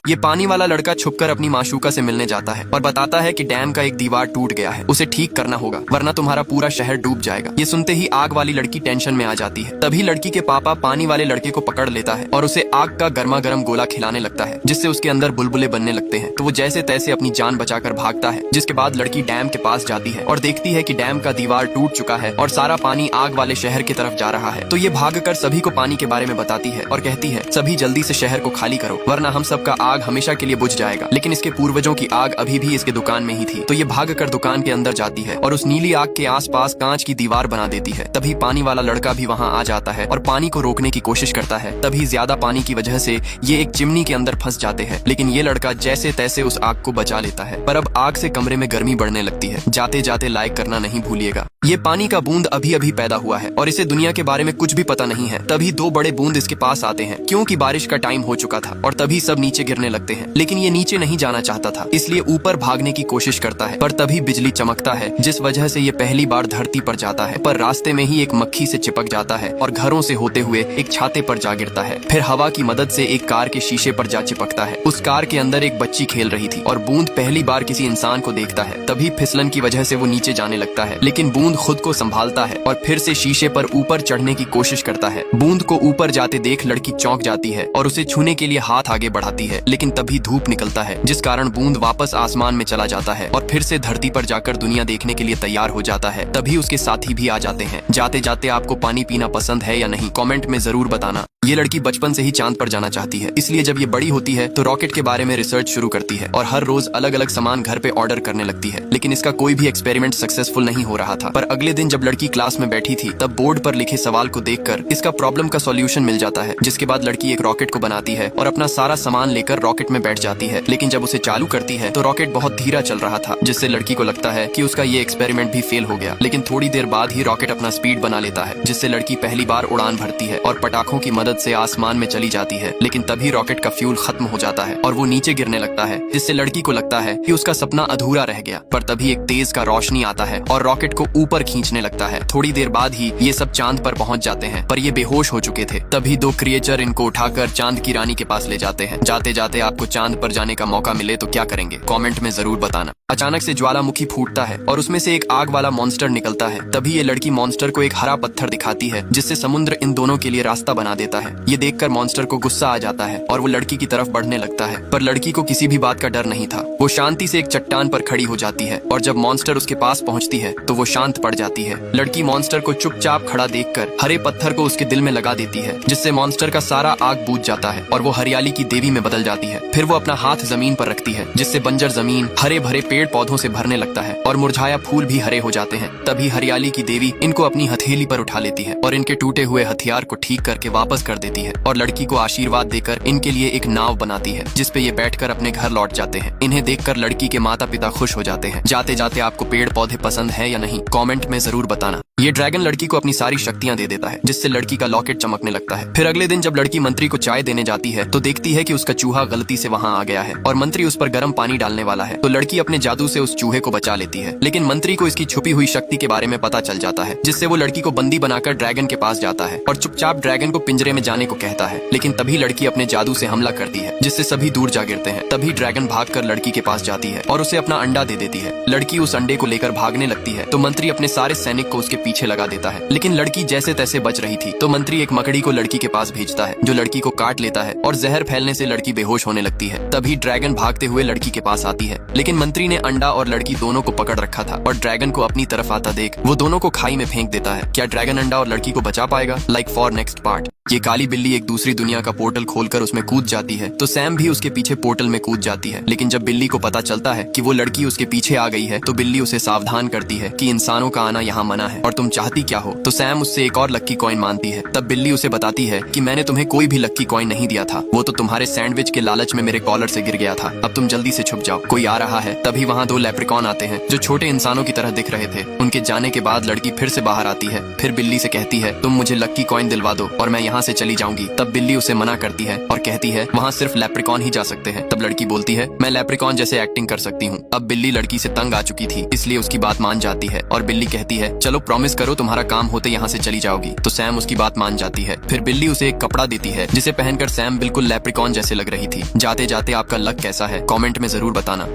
ये पानी वाला लड़का छुपकर अपनी माशूका से मिलने जाता है और बताता है कि डैम का एक दीवार टूट गया है, उसे ठीक करना होगा वरना तुम्हारा पूरा शहर डूब जाएगा। ये सुनते ही आग वाली लड़की टेंशन में आ जाती है। तभी लड़की के पापा पानी वाले लड़के को पकड़ लेता है और उसे आग का गर्मा गर्म गोला खिलाने लगता है, जिससे उसके अंदर बुलबुले बनने लगते हैं। तो वो जैसे तैसे अपनी जान बचाकर भागता है। जिसके बाद लड़की डैम के पास जाती है और देखती है कि डैम का दीवार टूट चुका है और सारा पानी आग वाले शहर की तरफ जा रहा है। तो ये भागकर सभी को पानी के बारे में बताती है और कहती है सभी जल्दी से शहर को खाली करो वरना हम सबका आग हमेशा के लिए बुझ जाएगा। लेकिन इसके पूर्वजों की आग अभी भी इसके दुकान में ही थी। तो ये भागकर दुकान के अंदर जाती है और उस नीली आग के आसपास कांच की दीवार बना देती है। तभी पानी वाला लड़का भी वहाँ आ जाता है और पानी को रोकने की कोशिश करता है। तभी ज्यादा पानी की वजह से ये एक चिमनी के अंदर फंस जाते हैं। लेकिन ये लड़का जैसे तैसे उस आग को बचा लेता है। पर अब आग से कमरे में गर्मी बढ़ने लगती है। जाते जाते लाइक करना नहीं भूलिएगा। ये पानी का बूंद अभी अभी पैदा हुआ है और इसे दुनिया के बारे में कुछ भी पता नहीं है। तभी दो बड़े बूंद इसके पास आते हैं क्योंकि बारिश का टाइम हो चुका था और तभी सब नीचे गिरने लगते हैं। लेकिन ये नीचे नहीं जाना चाहता था, इसलिए ऊपर भागने की कोशिश करता है। पर तभी बिजली चमकता है जिस वजह से ये पहली बार धरती पर जाता है। पर रास्ते में ही एक मक्खी से चिपक जाता है और घरों से होते हुए एक छाते पर जा गिरता है। फिर हवा की मदद से एक कार के शीशे पर जा चिपकता है। उस कार के अंदर एक बच्ची खेल रही थी और बूंद पहली बार किसी इंसान को देखता है। तभी फिसलन की वजह से वो नीचे जाने लगता है। लेकिन बूंद खुद को संभालता है और फिर से शीशे पर ऊपर चढ़ने की कोशिश करता है। बूंद को ऊपर जाते देख लड़की चौंक जाती है और उसे छूने के लिए हाथ आगे बढ़ाती है। लेकिन तभी धूप निकलता है जिस कारण बूंद वापस आसमान में चला जाता है और फिर से धरती पर जाकर दुनिया देखने के लिए तैयार हो जाता है। तभी उसके साथी भी आ जाते हैं। जाते जाते आपको पानी पीना पसंद है या नहीं, कमेंट में जरूर बताना। ये लड़की बचपन से ही चांद पर जाना चाहती है, इसलिए जब ये बड़ी होती है तो रॉकेट के बारे में रिसर्च शुरू करती है और हर रोज अलग अलग सामान घर पे ऑर्डर करने लगती है। लेकिन इसका कोई भी एक्सपेरिमेंट सक्सेसफुल नहीं हो रहा था। पर अगले दिन जब लड़की क्लास में बैठी थी तब बोर्ड पर लिखे सवाल को देखकर इसका प्रॉब्लम का सॉल्यूशन मिल जाता है। जिसके बाद लड़की एक रॉकेट को बनाती है और अपना सारा सामान लेकर रॉकेट में बैठ जाती है। लेकिन जब उसे चालू करती है तो रॉकेट बहुत धीरा चल रहा था, जिससे लड़की को लगता है कि उसका ये एक्सपेरिमेंट भी फेल हो गया। लेकिन थोड़ी देर बाद ही रॉकेट अपना स्पीड बना लेता है, जिससे लड़की पहली बार उड़ान भरती है और पटाखों की मदद से आसमान में चली जाती है। लेकिन तभी रॉकेट का फ्यूल खत्म हो जाता है और वो नीचे गिरने लगता है, जिससे लड़की को लगता है कि उसका सपना अधूरा रह गया। पर तभी एक तेज का रोशनी आता है और रॉकेट को ऊपर खींचने लगता है। थोड़ी देर बाद ही ये सब चांद पर पहुंच जाते हैं, पर ये बेहोश हो चुके थे। तभी दो क्रिएचर इनको उठाकर चांद की रानी के पास ले जाते हैं। जाते जाते आपको चांद पर जाने का मौका मिले तो क्या करेंगे, कमेंट में जरूर बताना। अचानक से ज्वालामुखी फूटता है और उसमें से एक आग वाला मॉन्स्टर निकलता है। तभी ये लड़की मॉन्स्टर को एक हरा पत्थर दिखाती है, जिससे समुद्र इन दोनों के लिए रास्ता बना देता है। ये देखकर मॉन्स्टर को गुस्सा आ जाता है और वो लड़की की तरफ बढ़ने लगता है। पर लड़की को किसी भी बात का डर नहीं था। वो शांति से एक चट्टान पर खड़ी हो जाती है और जब मॉन्स्टर उसके पास पहुंचती है तो वो शांत पड़ जाती है। लड़की मॉन्स्टर को चुपचाप खड़ा देखकर हरे पत्थर को उसके दिल में लगा देती है, जिससे मॉन्स्टर का सारा आग बूझ जाता है और वो हरियाली की देवी में बदल जाती है। फिर वो अपना हाथ जमीन पर रखती है, जिससे बंजर जमीन हरे भरे पेड़ पौधों से भरने लगता है और मुरझाया फूल भी हरे हो जाते हैं। तभी हरियाली की देवी इनको अपनी हथेली पर उठा लेती है और इनके टूटे हुए हथियार को ठीक करके वापस कर देती है और लड़की को आशीर्वाद देकर इनके लिए एक नाव बनाती है, जिसपे ये बैठकर अपने घर लौट जाते हैं। इन्हें देखकर लड़की के माता पिता खुश हो जाते हैं। जाते जाते आपको पेड़ पौधे पसंद है या नहीं, कमेंट में जरूर बताना। ये ड्रैगन लड़की को अपनी सारी शक्तियां दे देता है, जिससे लड़की का लॉकेट चमकने लगता है। फिर अगले दिन जब लड़की मंत्री को चाय देने जाती है तो देखती है कि उसका चूहा गलती से वहां आ गया है और मंत्री उस पर गर्म पानी डालने वाला है। तो लड़की अपने जादू से उस चूहे को बचा लेती है। लेकिन मंत्री को इसकी छुपी हुई शक्ति के बारे में पता चल जाता है, जिससे वो लड़की को बंदी बनाकर ड्रैगन के पास जाता है और चुपचाप ड्रैगन को पिंजरे में जाने को कहता है। लेकिन तभी लड़की अपने जादू से हमला करती है, जिससे सभी दूर जा गिरते हैं। तभी ड्रैगन भागकर लड़की के पास जाती है और उसे अपना अंडा दे देती है। लड़की उस अंडे को लेकर भागने लगती है तो मंत्री अपने सारे सैनिक को उसके पीछे लगा देता है। लेकिन लड़की जैसे तैसे बच रही थी तो मंत्री एक मकड़ी को लड़की के पास भेजता है, जो लड़की को काट लेता है और जहर फैलने से लड़की बेहोश होने लगती है। तभी ड्रैगन भागते हुए लड़की के पास आती है, लेकिन मंत्री ने अंडा और लड़की दोनों को पकड़ रखा था और ड्रैगन को अपनी तरफ आता देख वो दोनों को खाई में फेंक देता है। क्या ड्रैगन अंडा और लड़की को बचा पाएगा? Like for next part. ये काली बिल्ली एक दूसरी दुनिया का पोर्टल खोलकर उसमें कूद जाती है तो सैम भी उसके पीछे पोर्टल में कूद जाती है। लेकिन जब बिल्ली को पता चलता है कि वो लड़की उसके पीछे आ गई है तो बिल्ली उसे सावधान करती है कि इंसानों का आना यहाँ मना है और तुम चाहती क्या हो। तो सैम उससे एक और लक्की कॉइन मांगती है। तब बिल्ली उसे बताती है कि मैंने तुम्हें कोई भी लक्की कॉइन नहीं दिया था, वो तो तुम्हारे सैंडविच के लालच में मेरे कॉलर से गिर गया था। अब तुम जल्दी से छुप जाओ, कोई आ रहा है। तभी वहाँ दो लेप्रिकॉन आते हैं जो छोटे इंसानों की तरह दिख रहे थे। उनके जाने के बाद लड़की फिर से बाहर आती है। फिर बिल्ली से कहती है तुम मुझे लक्की कॉइन दिलवा दो और मैं यहाँ यहाँ से चली जाऊंगी। तब बिल्ली उसे मना करती है और कहती है वहाँ सिर्फ लेप्रिकॉन ही जा सकते हैं। तब लड़की बोलती है मैं लेप्रिकॉन जैसे एक्टिंग कर सकती हूँ। अब बिल्ली लड़की से तंग आ चुकी थी, इसलिए उसकी बात मान जाती है और बिल्ली कहती है चलो प्रॉमिस करो तुम्हारा काम होते यहाँ से चली जाओगी। तो सैम उसकी बात मान जाती है। फिर बिल्ली उसे एक कपड़ा देती है जिसे पहनकर सैम बिल्कुल लेप्रिकॉन जैसे लग रही थी। जाते जाते आपका लक कैसा है कमेंट में जरूर बताना।